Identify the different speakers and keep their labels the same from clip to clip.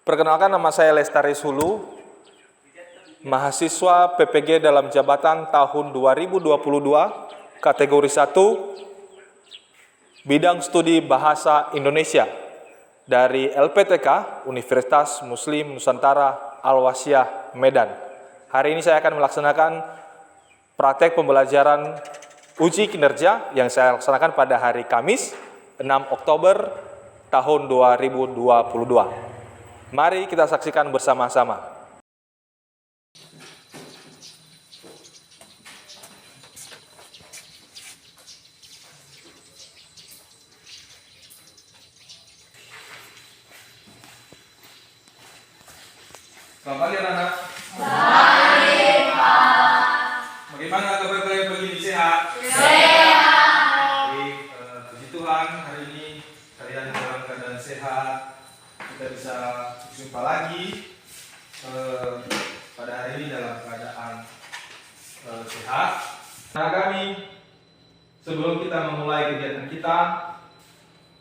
Speaker 1: Perkenalkan, nama saya Lestari Sulu, mahasiswa PPG dalam jabatan tahun 2022, kategori 1, bidang studi Bahasa Indonesia dari LPTK Universitas Muslim Nusantara Al-Wasyah, Medan. Hari ini saya akan melaksanakan praktek pembelajaran uji kinerja yang saya laksanakan pada hari Kamis 6 Oktober tahun 2022. Mari kita saksikan bersama-sama. Selamat pagi anak-anak.
Speaker 2: Baik, Pak.
Speaker 1: Bagaimana kabar kalian pagi ini, sehat?
Speaker 2: Sehat.
Speaker 1: Baik, puji Tuhan hari ini kalian dalam keadaan sehat. Kita bisa berjumpa lagi pada hari ini dalam keadaan sehat. Nah, kami sebelum kita memulai kegiatan kita,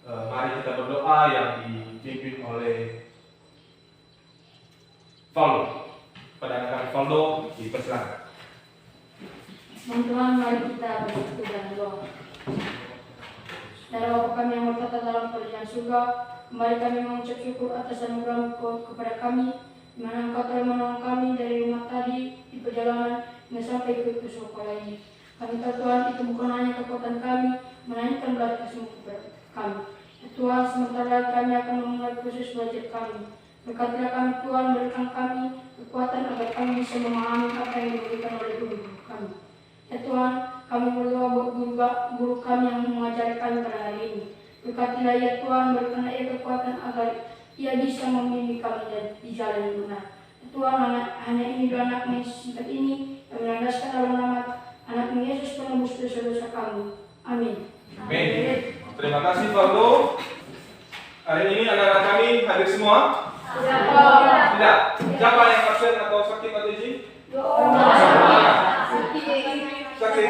Speaker 1: mari kita berdoa yang dipimpin oleh Valdo. Pada anak kami Valdo, dipersilakan.
Speaker 2: Tuhan, mari kita bersatu dan doa. Dalam Bapa kami yang bertata dalam kerajaan surga, kembali kami mengucap syukur atas anugerah kepada kami, di mana Engkau telah menolong kami dari rumah tadi di perjalanan hingga sampai ke sekolah ini. Kami tahu Tuhan, itu bukan hanya kekuatan kami, melainkan berkat kasih kepada kami. Tuhan, sementara kami akan memulai proses belajar kami. Berkatilah kami Tuhan, berikan kami kekuatan agar kami bisa memahami apa yang diberikan oleh guru kami. Ya Tuhan, kami berdoa buat guru kami yang mengajari kami pada hari ini. Berkatilah ya Tuhan, berikanlah ia kekuatan agar ia bisa membimbing kami di jalan yang benar. Ya Tuhan, hanya ini dua anak-Mu yang singkat ini yang melandaskan dalam nama anak-Mu Yesus penebus dosa-dosa kami. Amin.
Speaker 1: Amin. Terima kasih Valdo. Hari ini anak-anak kami hadir semua? Tidak. Siapa yang absen atau sakit atau izin? Sakit.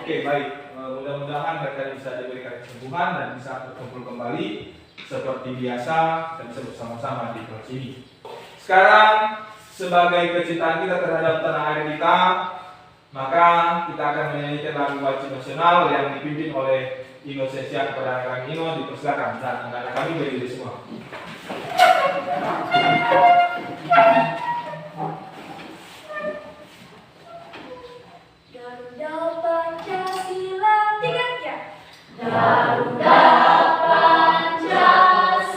Speaker 1: Oke, baik. Mudah-mudahan mereka bisa diberikan kesembuhan dan bisa berkumpul kembali seperti biasa dan bisa bersama-sama di kelas ini. Sekarang, sebagai kecintaan kita terhadap tanah air kita, maka kita akan menyanyikan lagu wajib nasional yang dipimpin oleh Inosensia kepada anak kami Ino. Dipersilakan dan anak-anak kami berdiri semua.
Speaker 2: Garuda Pancasila, tiga ya. Garuda Pancasila,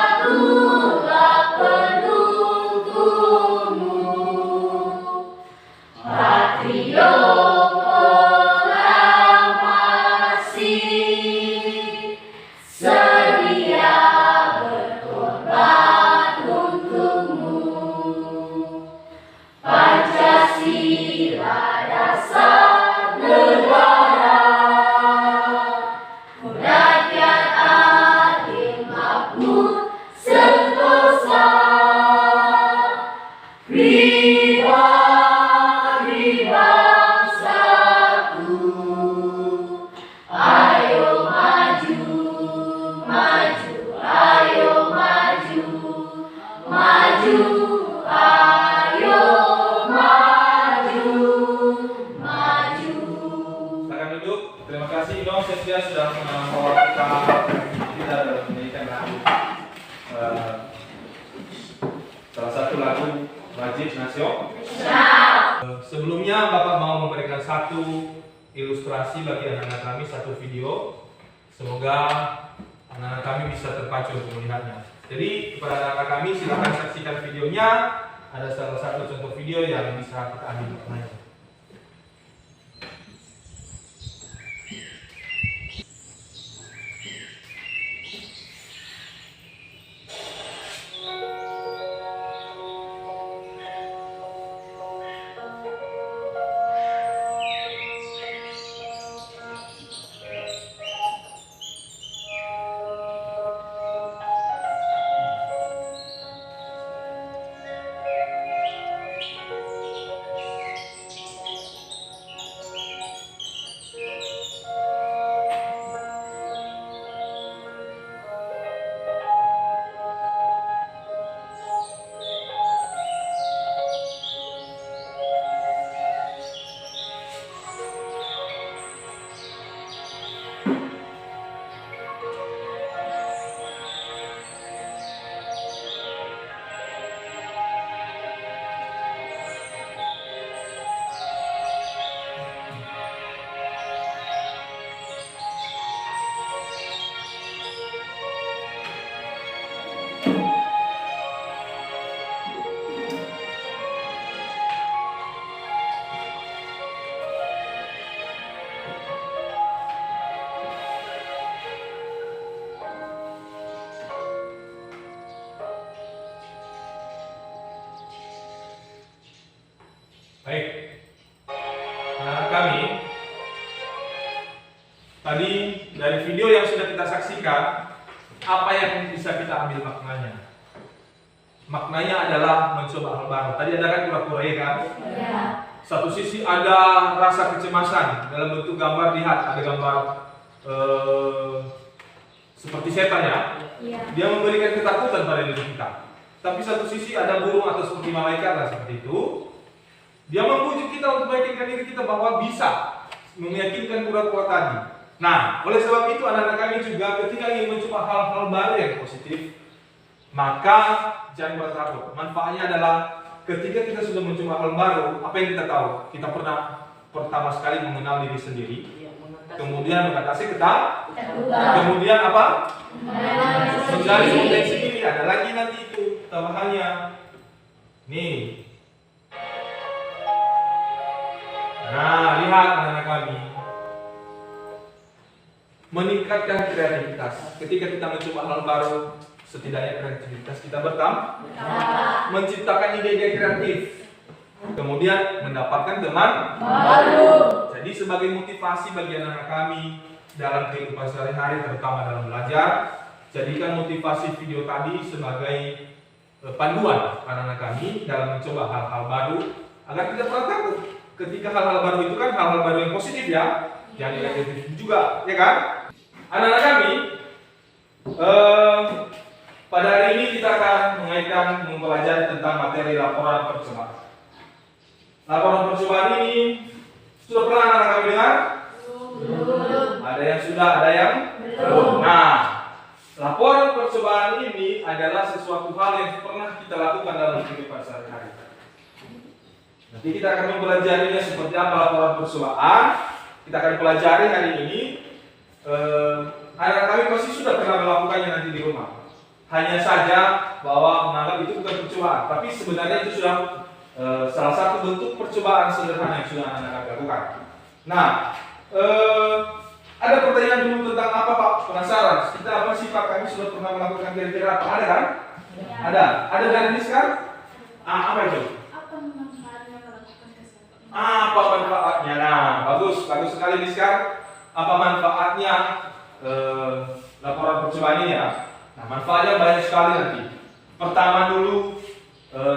Speaker 2: akulah penuntutmu, patriot proklamasi, sedia berkorban untukmu. Pancasila dasar negara, rakyat adil makmur sentosa, pribadi bangsaku. Ayo maju, maju, ayo maju, maju, ayo maju, maju.
Speaker 1: Silakan duduk. Terima kasih Ino Sensia sudah membawa kita dalam menyanyikan lagu salah satu lagu wajib nasional. Sebelumnya Bapak mau memberikan satu ilustrasi bagi anak-anak kami, satu video. Semoga anak-anak kami bisa terpacu untuk melihatnya. Jadi kepada anak-anak kami silakan saksikan videonya. Ada salah satu contoh video yang bisa kita ambil maknanya. Baik. Nah, kami tadi dari video yang sudah kita saksikan, apa yang bisa kita ambil maknanya? Maknanya adalah mencoba hal baru. Tadi ada kan kura-kura ya kan?
Speaker 2: Ya.
Speaker 1: Satu sisi ada rasa kecemasan dalam bentuk gambar, lihat ada gambar seperti setan ya.
Speaker 2: Ya.
Speaker 1: Dia memberikan ketakutan pada diri kita. Tapi satu sisi ada burung atau seperti malaikat lah seperti itu. Dia membujuk kita untuk meyakinkan diri kita bahwa bisa meyakinkan kura-kura tadi. Nah, oleh sebab itu anak-anak kami juga ketika ingin mencoba hal-hal baru yang positif, maka jangan bertakut. Manfaatnya adalah ketika kita sudah mencoba hal baru, apa yang kita tahu? Kita pernah pertama sekali mengenal diri sendiri, kemudian mengatasi ketakutan, kemudian apa? Mencari potensi diri. Ada lagi nanti itu tambahannya. Nih. Nah, lihat anak-anak kami. Meningkatkan kreativitas. Ketika kita mencoba hal baru, setidaknya kreativitas kita bertambah, menciptakan ide-ide kreatif, kemudian mendapatkan teman baru. Jadi sebagai motivasi bagi anak-anak kami dalam kehidupan sehari-hari, terutama dalam belajar, jadikan motivasi video tadi sebagai panduan anak-anak kami dalam mencoba hal-hal baru agar tidak pernah takut. Ketika hal-hal baru itu kan hal-hal baru yang positif ya, yang negatif juga, ya kan? Anak-anak kami, pada hari ini kita akan mengaitkan mempelajari tentang materi laporan percobaan. Laporan percobaan ini sudah pernah anak-anak kami dengar? Belum. Ada yang sudah, ada yang belum. Nah, laporan percobaan ini adalah sesuatu hal yang pernah kita lakukan dalam kehidupan sehari-hari. Nanti kita akan mempelajarinya seperti apa laporan percobaan. Kita akan pelajari hari ini. Anak kami pasti sudah pernah melakukannya nanti di rumah. Hanya saja bahwa menganggap itu bukan percobaan, tapi sebenarnya itu sudah salah satu bentuk percobaan sederhana yang sudah anak kami lakukan. Nah, ada pertanyaan dulu tentang apa Pak? Penasaran? Kita apa sih Pak? Kami sudah pernah melakukan kira-kira apa? Ada kan? Ya. Ada. Ada dari ini sekarang? Apa itu?
Speaker 2: Apa manfaatnya melakukan kesehatan?
Speaker 1: Apa manfaatnya? Nah, bagus sekali ini sekarang. Apa manfaatnya laporan percobaan ini ya? Nah, manfaatnya banyak sekali nanti. Pertama dulu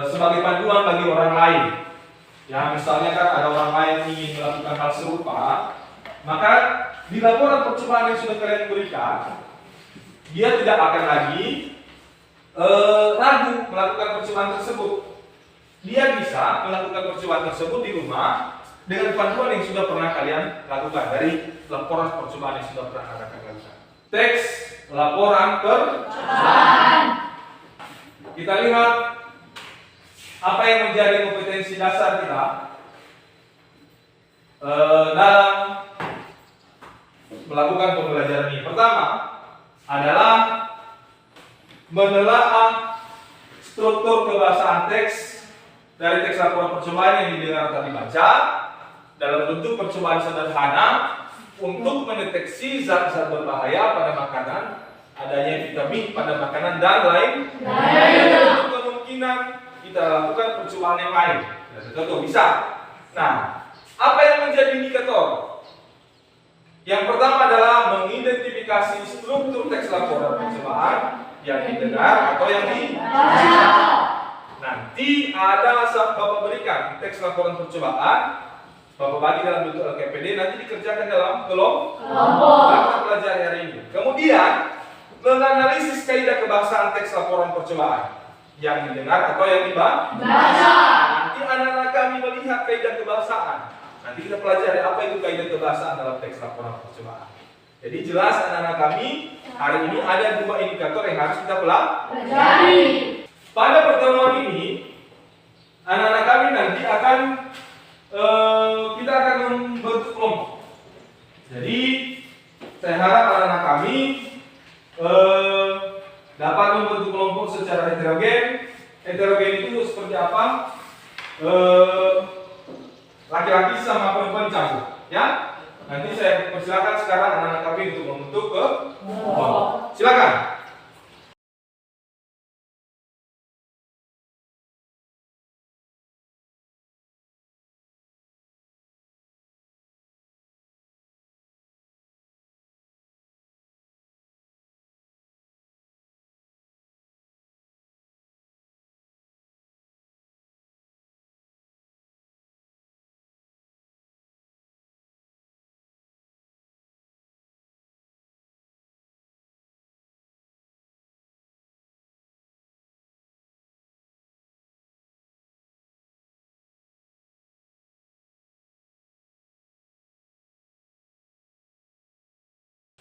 Speaker 1: sebagai panduan bagi orang lain. Ya, misalnya kan ada orang lain yang ingin melakukan hal serupa, maka di laporan percobaan yang sudah kalian berikan, dia tidak akan lagi ragu melakukan percobaan tersebut. Dia bisa melakukan percobaan tersebut di rumah dengan panduan yang sudah pernah kalian lakukan dari laporan percobaan yang sudah pernah kalian lakukan. Teks laporan percobaan. Kita lihat apa yang menjadi kompetensi dasar kita dalam melakukan pembelajaran ini. Pertama adalah menelaah struktur kebahasaan teks dari teks laporan percobaan yang didengar tadi baca dalam bentuk percobaan sederhana untuk mendeteksi zat-zat berbahaya pada makanan, adanya vitamin pada makanan dan lain. Untuk kemungkinan kita lakukan percobaan yang lain. Contoh bisa. Nah, apa yang menjadi indikator? Yang pertama adalah mengidentifikasi struktur teks laporan percobaan yang didengar atau yang dibaca. Nanti ada saat Bapak berikan teks laporan percobaan, Bapak bagi dalam bentuk LKPD, nanti dikerjakan dalam kelompok. Kita pelajari hari ini. Kemudian menganalisis kaidah kebahasaan teks laporan percobaan yang didengar atau yang dibaca. Nanti anak-anak kami melihat kaidah kebahasaan. Nanti kita pelajari apa itu kaidah kebahasaan dalam teks laporan percobaan. Jadi jelas anak-anak kami hari ini ada dua indikator yang harus kita pelajari. Pada pertemuan ini anak-anak kami nanti akan kita akan membentuk kelompok. Jadi saya harap anak-anak kami dapat membentuk kelompok secara heterogen. Heterogen itu seperti apa? Laki-laki sama perempuan campur, ya. Nanti saya persilakan sekarang anak-anak kami untuk membentuk kelompok. Silakan.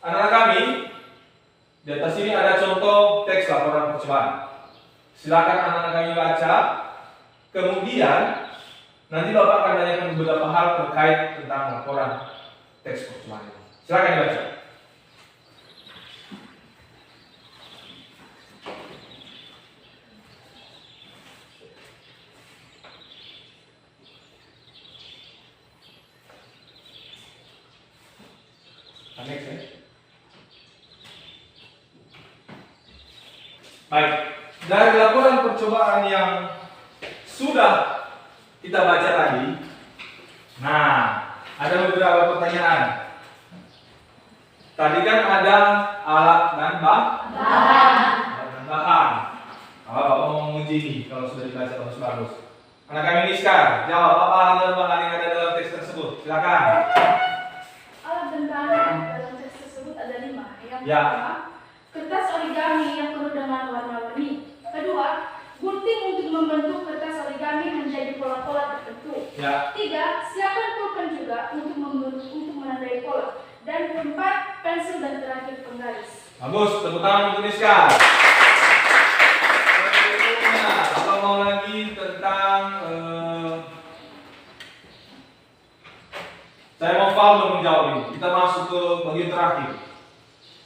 Speaker 1: anak kami, di atas ini ada contoh teks laporan percobaan. Silakan anak-anak kami baca. Kemudian nanti Bapak akan tanyakan beberapa hal terkait tentang laporan teks percobaan ini. Silakan dibaca. Next, ya. Baik, dari laporan percobaan yang sudah kita baca tadi, nah, ada beberapa pertanyaan. Tadi kan ada alat dan bahan. Kalau Bapak mau menguji ini, kalau sudah dibaca bagus-bagus. Anak kami Niskar, jawab apa alat dan bahan yang ada dalam teks tersebut? Silakan.
Speaker 2: Alat dan bahan dalam teks tersebut ada 5. Yang
Speaker 1: Ya.
Speaker 2: pertama, kertas origami yang penuh dengan warna-warni. Kedua, gunting untuk membentuk kertas origami menjadi pola-pola tertentu.
Speaker 1: Ya.
Speaker 2: 3, siapkan pulpen juga untuk menandai pola. Dan 4, pensil dan terakhir penggaris.
Speaker 1: Bagus, tepuk tangan untuk Niskar. Berikutnya, apa mau lagi tentang saya mau Valdo menjawab ini. Kita masuk ke bagian terakhir.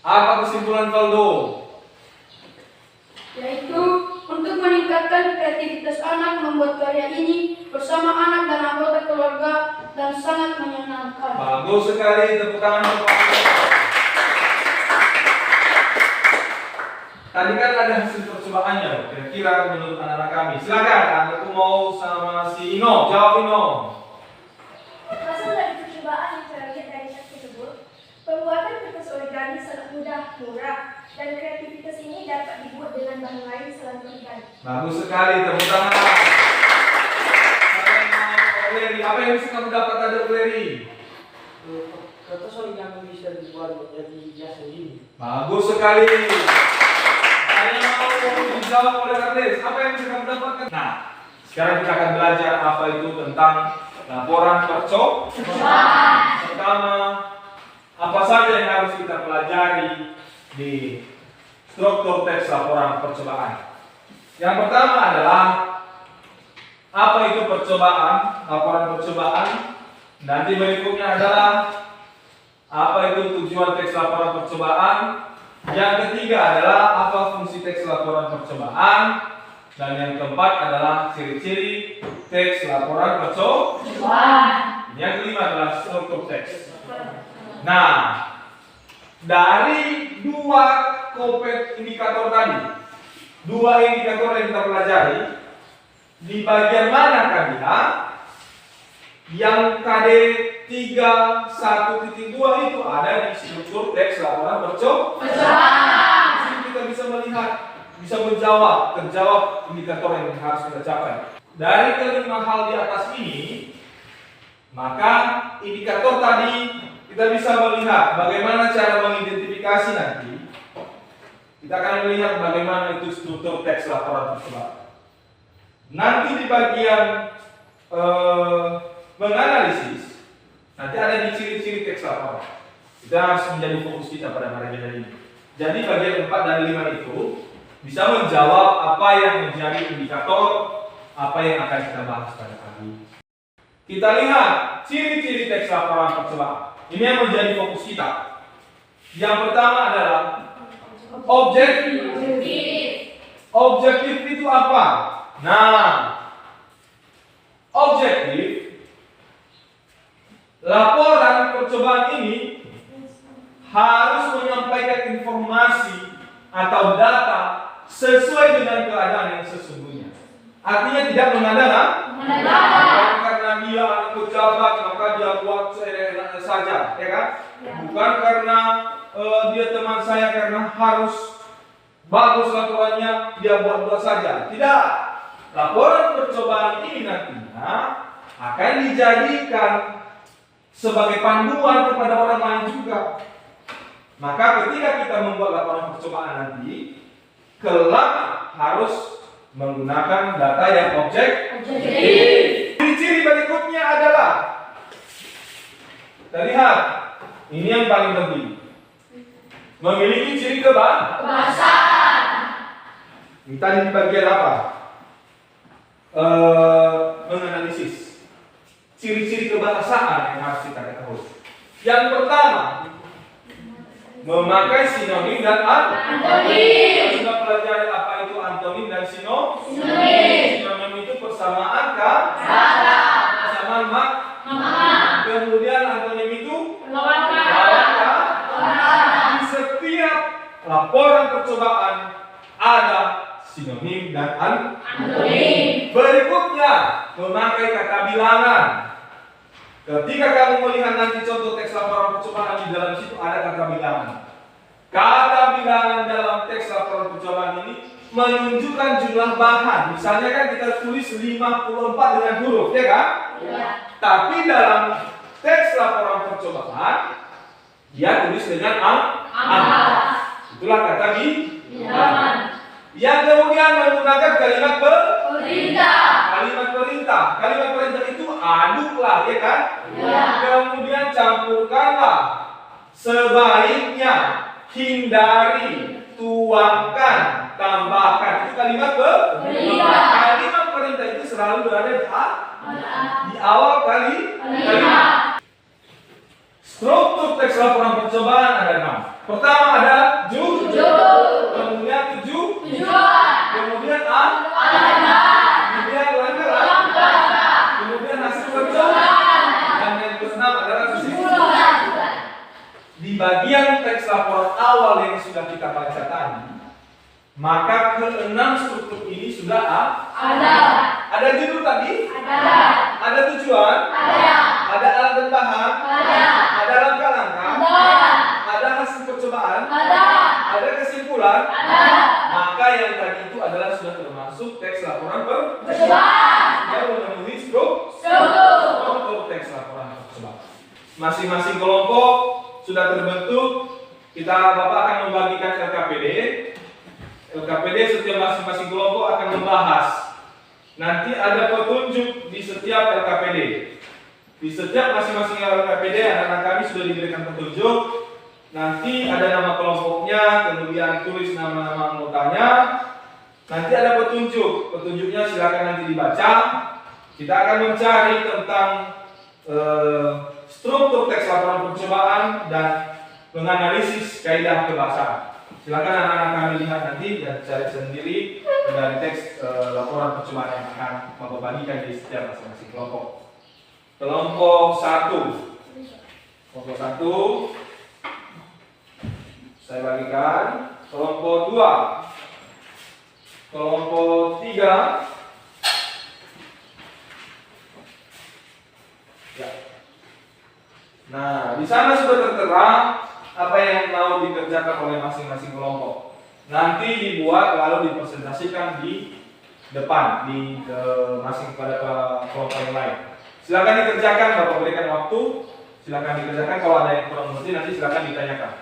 Speaker 1: Apa kesimpulan Valdo?
Speaker 2: Yaitu untuk meningkatkan kreativitas anak membuat karya ini bersama anak dan anggota keluarga dan sangat menyenangkan.
Speaker 1: Bagus sekali, tepuk tangan untuk Valdo. Tadi kan ada hasil percobaannya, kira-kira menurut anak-anak kami. Silakan, anakku mau sama si Ino, jawab Ino.
Speaker 3: Hasil dari percobaan yang terakhir dari teks tersebut, pembuatan kertas origami sangat mudah, murah, dan kreativitas ini dapat dibuat dengan bahan lain selain origami.
Speaker 1: Bagus sekali, tepuk tangan. Saya mau Oleri, apa yang bisa kamu dapat dari Oleri?
Speaker 4: Kertas origami bisa dibuat menjadi jas ini.
Speaker 1: Bagus sekali. Saya mau dijawab oleh Ardes, apa yang bisa kamu dapatkan? Nah, sekarang kita akan belajar apa itu tentang laporan percobaan. Pertama, apa saja yang harus kita pelajari di struktur teks laporan percobaan. Yang pertama adalah apa itu percobaan, laporan percobaan. Nanti berikutnya adalah apa itu tujuan teks laporan percobaan. Yang ketiga adalah apa fungsi teks laporan percobaan. Dan yang keempat adalah ciri-ciri teks laporan percobaan. Yang kelima adalah struktur teks. Nah, dari dua kopet indikator tadi, dua indikator yang kita pelajari, di bagian mana dia? Yang KD 3.1.2 itu ada di struktur teks laporan percobaan. Di sini kita bisa melihat, bisa terjawab indikator yang harus kita capai. Dari kelima hal di atas ini, maka indikator tadi kita bisa melihat bagaimana cara mengidentifikasi nanti. Kita akan melihat bagaimana itu struktur teks laporan percobaan. Nanti di bagian menganalisis, nanti ada di ciri-ciri teks laporan. Kita harus menjadi fokus kita pada bagian ini. Jadi bagian 4 dan 5 itu bisa menjawab apa yang menjadi indikator apa yang akan kita bahas pada kali ini. Kita lihat ciri-ciri teks laporan percobaan. Ini yang menjadi fokus kita. Yang pertama adalah objektif. Objektif itu apa? Nah, objektif laporan percobaan ini harus menyampaikan informasi atau data sesuai dengan keadaan yang sesungguhnya. Artinya tidak mengada-ngada. Karena dia anak pejabat maka dia buat seenaknya saja, ya kan? Bukan karena dia teman saya karena harus bagus laporannya dia buat saja. Tidak. Laporan percobaan ini nantinya akan dijadikan sebagai panduan kepada orang lain juga. Maka ketika kita membuat laporan percobaan nanti, kelak harus menggunakan data yang objektif. Ciri-ciri berikutnya adalah, kita lihat, ini yang paling penting. Memiliki ciri Ini tadi di bagian apa? Menganalisis ciri-ciri kebahasaan yang harus kita ketahui. Yang pertama, memakai sinonim dan antonim. Sudah pelajari apa itu antonim dan sinonim. Sinonim itu persamaan kan? Persamaan Kemudian antonim itu lawan kan? Di setiap laporan percobaan ada sinonim dan antonim. Berikutnya, memakai kata bilangan. Ketika kamu melihat nanti contoh teks laporan percobaan di dalam situ ada kata bilangan. Kata bilangan dalam teks laporan percobaan ini menunjukkan jumlah bahan. Misalnya kan kita tulis 54 dengan huruf, ya kan?
Speaker 2: Ya.
Speaker 1: Tapi dalam teks laporan percobaan dia tulis dengan angka. Itulah kata bilangan. Yang kemudian menggunakan kalimat perintah. Kalimat perintah itu aduklah, ya kan?
Speaker 2: Ya.
Speaker 1: Kemudian campurkanlah, sebaiknya, hindari, tuangkan, tambahkan. Itu kalimat
Speaker 2: perintah.
Speaker 1: Kalimat perintah itu selalu berada di awal kalimat. Struktur teks laporan percobaan ada 6. Pertama ada judul, kemudian tujuan, kemudian kemudian langkah, kemudian hasil percobaan, dan yang keenam adalah kesimpulan. Di bagian teks laporan awal yang sudah kita baca tadi, maka keenam struktur ini sudah ada. Ada judul tadi? Ada tujuan? Ada alat dan bahan? Ada langkah-langkah? Ada hasil percobaan? Ada kesimpulan? Maka yang tadi itu adalah sudah termasuk teks laporan percobaan. Dia memenuhi struktur teks laporan percobaan. Masing-masing kelompok sudah terbentuk. Bapak akan membagikan LKPD. LKPD setiap masing-masing kelompok akan membahas. Nanti ada petunjuk di setiap LKPD. Di setiap masing-masing LKPD anak-anak kami sudah diberikan petunjuk. Nanti ada nama kelompoknya, kemudian tulis nama-nama anggotanya. Nanti ada petunjuk. Petunjuknya silakan nanti dibaca. Kita akan mencari tentang struktur teks laporan percobaan dan menganalisis kaidah kebahasaan. Silakan anak-anak kami lihat nanti dan cari sendiri dari teks laporan percobaan yang akan membagikan di setiap masing-masing kelompok. Kelompok 1. Kelompok 1 saya bagikan. Kelompok 2. Kelompok 3. Ya. Nah, di sana sudah tertera apa yang mau dikerjakan oleh masing-masing kelompok. Nanti dibuat lalu dipresentasikan di depan pada kelompok yang lain. Silakan dikerjakan, Bapak berikan waktu. Silakan dikerjakan. Kalau ada yang kurang mengerti nanti silakan ditanyakan.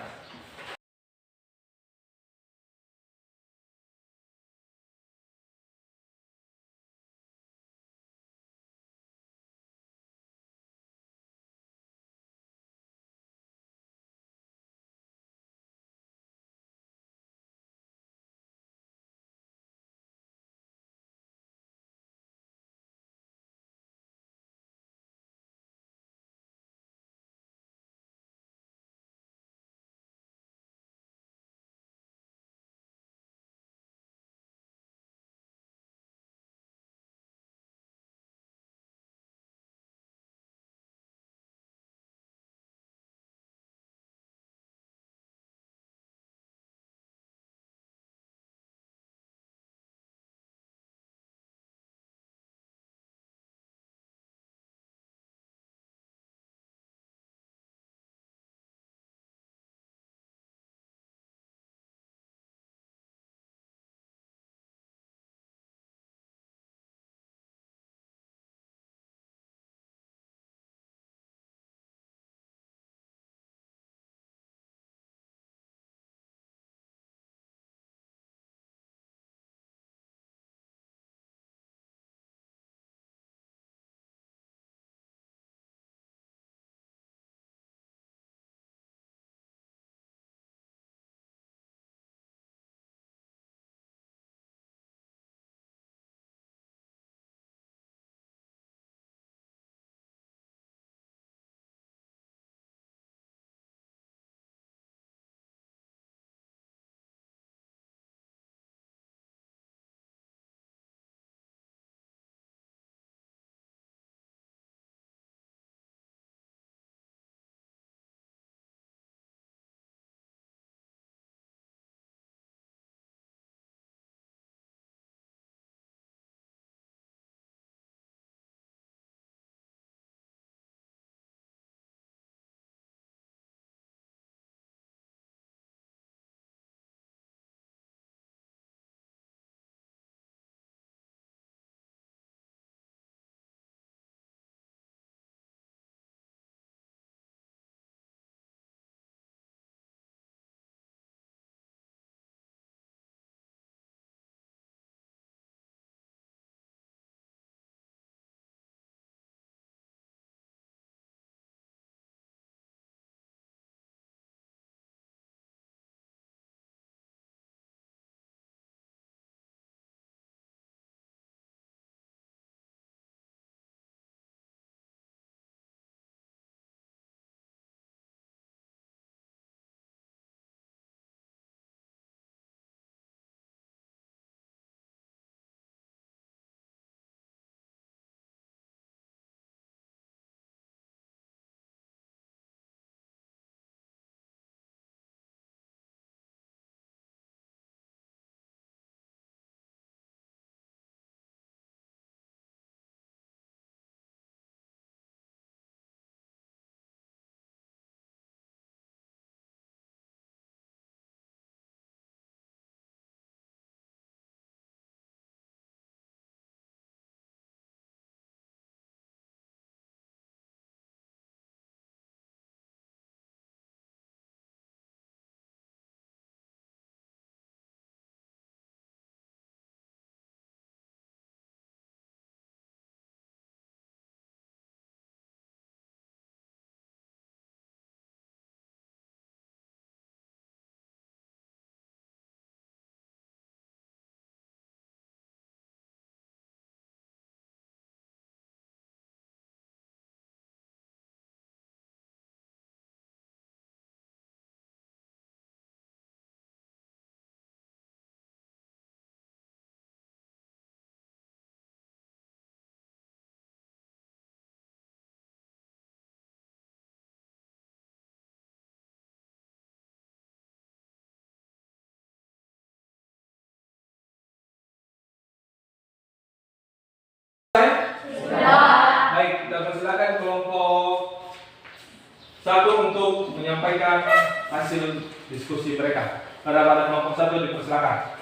Speaker 1: memberikan hasil diskusi mereka. Pada kelompok 1 dipersilakan.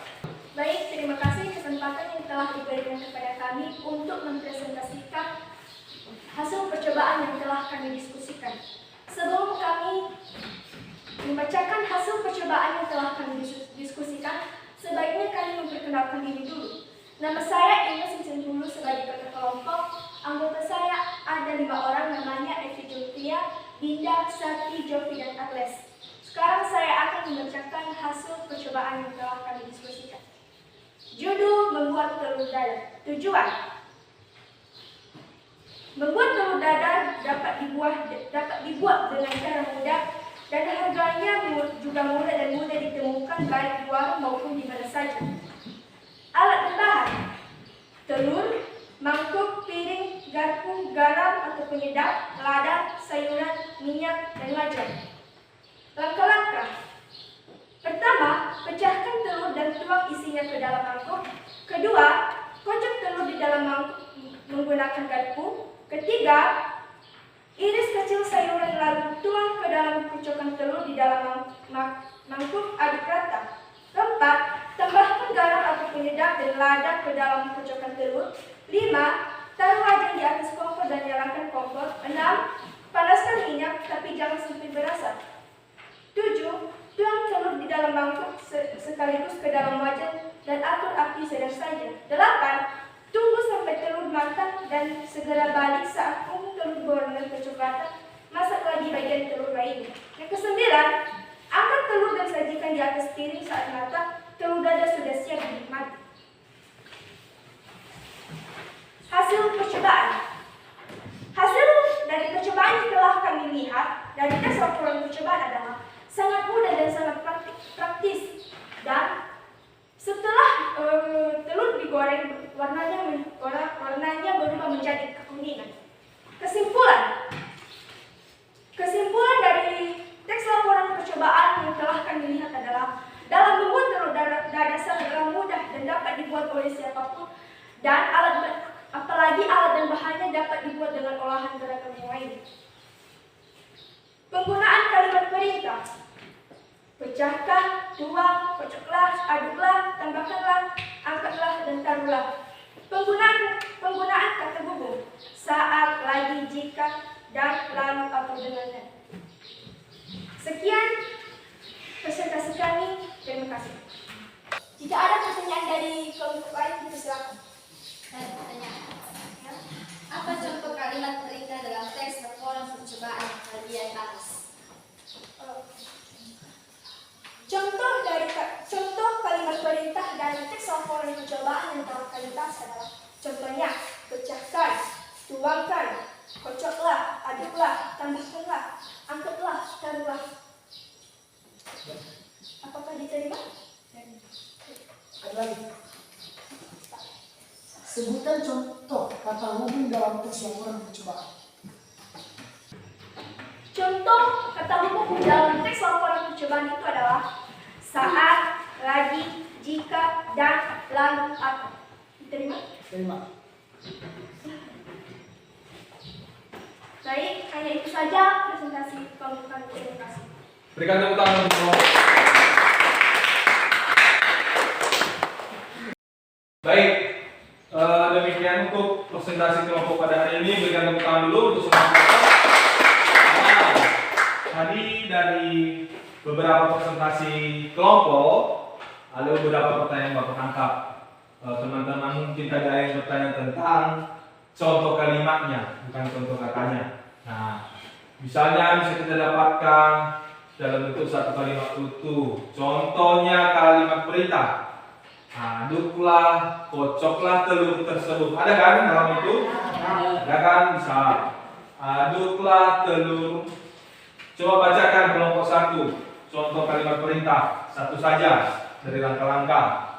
Speaker 3: Baik, terima kasih kesempatan yang telah diberikan kepada kami untuk mempresentasikan hasil percobaan yang telah kami diskusikan. Sebelum kami membacakan hasil percobaan yang telah kami diskusikan, sebaiknya kami memperkenalkan diri dulu. Nama saya Ines Vincentulu sebagai ketua kelompok. Anggota saya ada 5 orang, namanya Evi Jultia, Dinda, Sati, Jovi, dan Atles. Sekarang saya akan membacakan hasil percobaan yang telah kami diskusikan. Judul membuat telur dadar. Tujuan: membuat telur dadar dapat dibuat dengan cara mudah dan harganya juga murah dan mudah ditemukan baik di warung maupun di mana saja. Alat bahan: telur, mangkuk, piring, garpu, garam atau penyedap, lada, sayuran, minyak, dan wajan. Langkah-langkah: pertama, pecahkan telur dan tuang isinya ke dalam mangkuk. Kedua, kocok telur di dalam mangkuk menggunakan garpu. Ketiga, iris kecil sayuran lalu tuang ke dalam kocokan telur di dalam mangkuk, aduk rata. Keempat, tambahkan garam atau penyedap dan lada ke dalam kocokan telur. 5. Taruh wajan di atas kompor dan nyalakan kompor. 6. Panaskan minyak tapi jangan sampai berasap. 7. Tuang telur di dalam mangkuk sekaligus ke dalam wajan dan atur api sedang saja. 8. Tunggu sampai telur matang dan segera balik saat kuning telur berwarna kecoklatan. Masak lagi bagian telur lainnya. Yang ke-9, angkat telur dan sajikan di atas piring saat matang. Telur dadar sudah siap dinikmati. Hasil percobaan. Hasil dari percobaan yang telah kami lihat dari tes laporan percobaan adalah sangat mudah dan sangat praktis. Dan setelah telur digoreng, warnanya berubah menjadi kekuningan. Kesimpulan dari teks laporan percobaan yang telah kami lihat adalah dalam membuat telur dadar sangatlah mudah dan dapat dibuat oleh siapapun, dan apalagi alat dan bahannya dapat dibuat dengan olahan beragam yang lain. Penggunaan kalimat perintah: pecahkan, tuang, kocoklah, aduklah, tambahkanlah, angkatlah, dan taruhlah. Penggunaan kata hubung: saat, lagi, jika, dan, lalu, atau dengannya. Sekian presentasi kami. Terima kasih. Jika ada pertanyaan dari kelompok lain, silakan.
Speaker 5: Pertanyaan. Apa contoh kalimat perintah dalam teks laporan percobaan yang kalian bahas?
Speaker 3: Contoh kalimat perintah dalam teks laporan percobaan yang telah kami bahas adalah: contohnya, pecahkan, tuangkan, kocoklah, aduklah, tambahkanlah, angkatlah, taruhlah. Apakah diterima?
Speaker 4: Ada lagi. Sebutkan contoh kata hubung dalam teks laporan percobaan.
Speaker 3: Contoh kata hubung dalam teks laporan percobaan itu adalah saat, lagi, jika, dan, lalu, atau. Diterima?
Speaker 4: Terima.
Speaker 3: Baik, hanya itu saja presentasi kelompok kami. Terima kasih.
Speaker 1: Berikan tepuk tangan untuk baik, demikian untuk presentasi kelompok pada hari ini. Berikan tepuk tangan dulu untuk semua kelompok. Nah, tadi dari beberapa presentasi kelompok ada beberapa pertanyaan yang Bapak tangkap. Teman-teman mungkin tadi ada yang bertanya tentang contoh kalimatnya, bukan contoh katanya. Nah, misalnya bisa kita dapatkan dalam bentuk satu kalimat utuh. Contohnya kalimat perintah: aduklah, kocoklah telur tersebut. Ada kan dalam itu? Ada kan? Bisa. Aduklah telur. Coba bacakan kelompok 1. Contoh kalimat perintah. Satu saja dari langkah-langkah.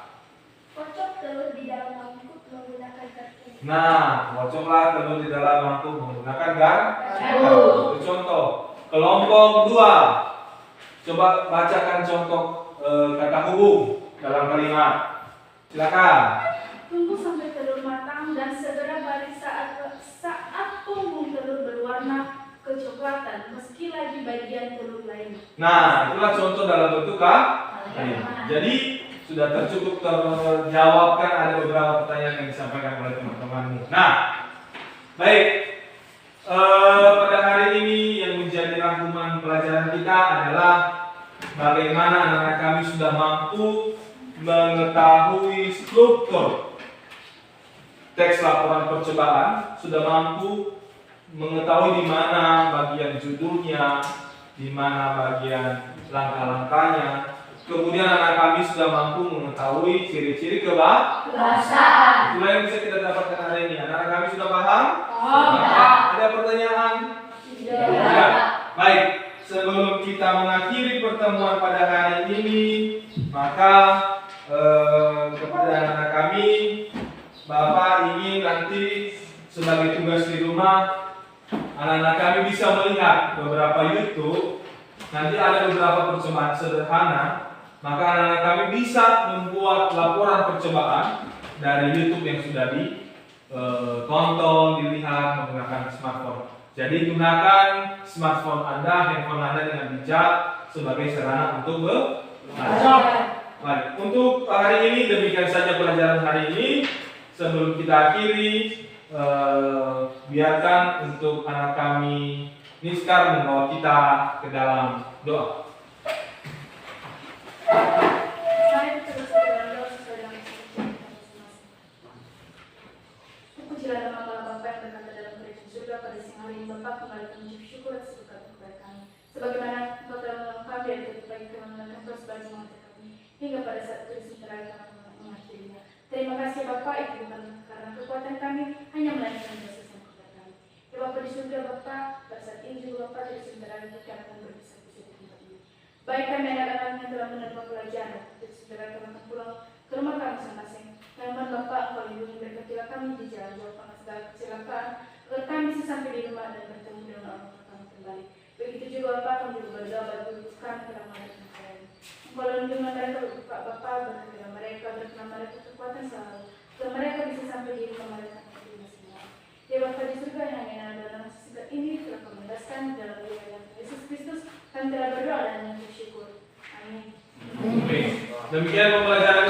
Speaker 3: Kocok telur di dalam mangkuk menggunakan garpu.
Speaker 1: Nah, kocoklah telur di dalam mangkuk menggunakan garpu. Itu contoh. Kelompok 2. Coba bacakan contoh kata hubung dalam kalimat. Silakan.
Speaker 2: Tunggu sampai telur matang dan segera balik saat punggung telur berwarna
Speaker 3: kecoklatan meski lagi bagian telur lainnya.
Speaker 1: Nah, itulah contoh dalam bentuk kalimat. Jadi sudah tercukup terjawabkan ada beberapa pertanyaan yang disampaikan oleh teman-temanmu. Nah, baik. Pada hari ini yang menjadi rangkuman pelajaran kita adalah bagaimana anak-anak kami sudah mampu mengetahui struktur teks laporan percobaan, sudah mampu mengetahui di mana bagian judulnya, di mana bagian langkah-langkahnya. Kemudian anak kami sudah mampu mengetahui ciri-ciri kebahasaan. Itulah yang bisa kita dapatkan hari ini. Anak-anak kami sudah paham? Ada pertanyaan? Tidak. Baik, sebelum kita mengakhiri pertemuan pada hari ini, maka kepada anak-anak kami, Bapak ingin nanti sebagai tugas di rumah, anak-anak kami bisa melihat beberapa YouTube. Nanti ada beberapa percobaan sederhana, maka anak-anak kami bisa membuat laporan percobaan dari YouTube yang sudah ditonton, dilihat menggunakan smartphone. Jadi gunakan smartphone Anda, handphone Anda dengan bijak sebagai sarana untuk belajar. Baik, untuk hari ini demikian saja pelajaran hari ini. Sebelum kita akhiri, biarkan untuk anak kami Niskar membawa kita ke dalam doa.
Speaker 3: Saya terus berdoa sesuai dengan kepercayaan kita masing-masing. Pujilah nama Allah Bapa yang berkata dalam kerajaan surga pada siang hari ini. Bapa kembali kami mengucap syukur atas berkat kepada kami. Sebagaimana Engkau telah menolong kami dari berbagai kemampuan terus bagi mata kami hingga pada saat Kristus terakhir kami mengakhirinya. Terima kasih Bapa, itu bukan karena kekuatan kami, hanya melainkan kasih sayang kepada kami. Ya Bapa di surga Bapa, pada saat ini juga Bapa dari sebentar lagi kami akan berpisah-pisah di tempat ini. Baik kami anak-anak yang telah menerima pelajaran, dari sebentar kami akan pulang ke rumah kami masing-masing. Namun Bapa, Engkau lindungi berkatilah kami di jalan jauh karena segala kecelakaan, agar kami bisa sampai di rumah dan bertemu dengan orang tua kami kembali. Begitu juga Bapa, kami juga berdoa bagi ibu kami dalam menghadapi kalian. Engkau lindungi mereka, Bapa, berkatilah mereka, berkenan mereka kekuatan selalu, agar mereka bisa sampai di rumah mereka masing-masing. Ya Bapa di surga yang hanya dalam sesegera ini telah kami lepaskan dalam nama Yesus Kristus, kami telah berdoa dan bersyukur. Amin.
Speaker 1: Demikian pembelajaran